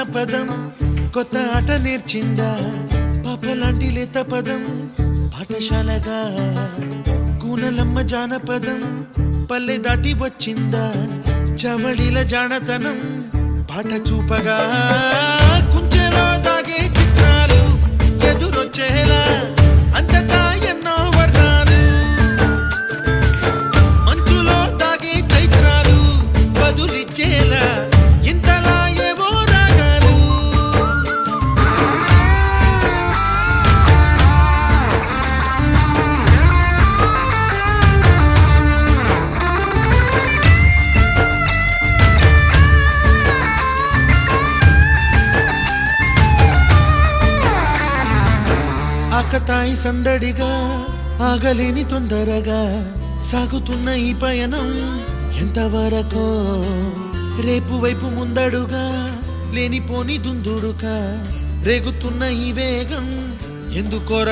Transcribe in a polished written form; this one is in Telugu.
జానపదం కొత్త ఆట నేర్చిందా పాపలాంటి లేత పదం పాఠశాలగా కూనలమ్మ జానపదం పల్లె దాటి వచ్చిందా చవళిల జానతనం పాట చూపగా కుంచెలో దాగే చిత్రాలు ఎదురొచ్చేలా అంతటా ఎన్నో వర్ణాలు మంచులో దాగే చైత్రాలు బదులిచ్చేలా ఇంతలా ఏవో రాగాలు ఆకతాయి సందడిగా ఆగలేని తొందరగా సాగుతున్న ఈ పయనం ఎంతవరకో రేపు వైపు ముందడుగా లేనిపోని దుందుడుగా రేగుతున్న ఈ వేగం ఎందుకోర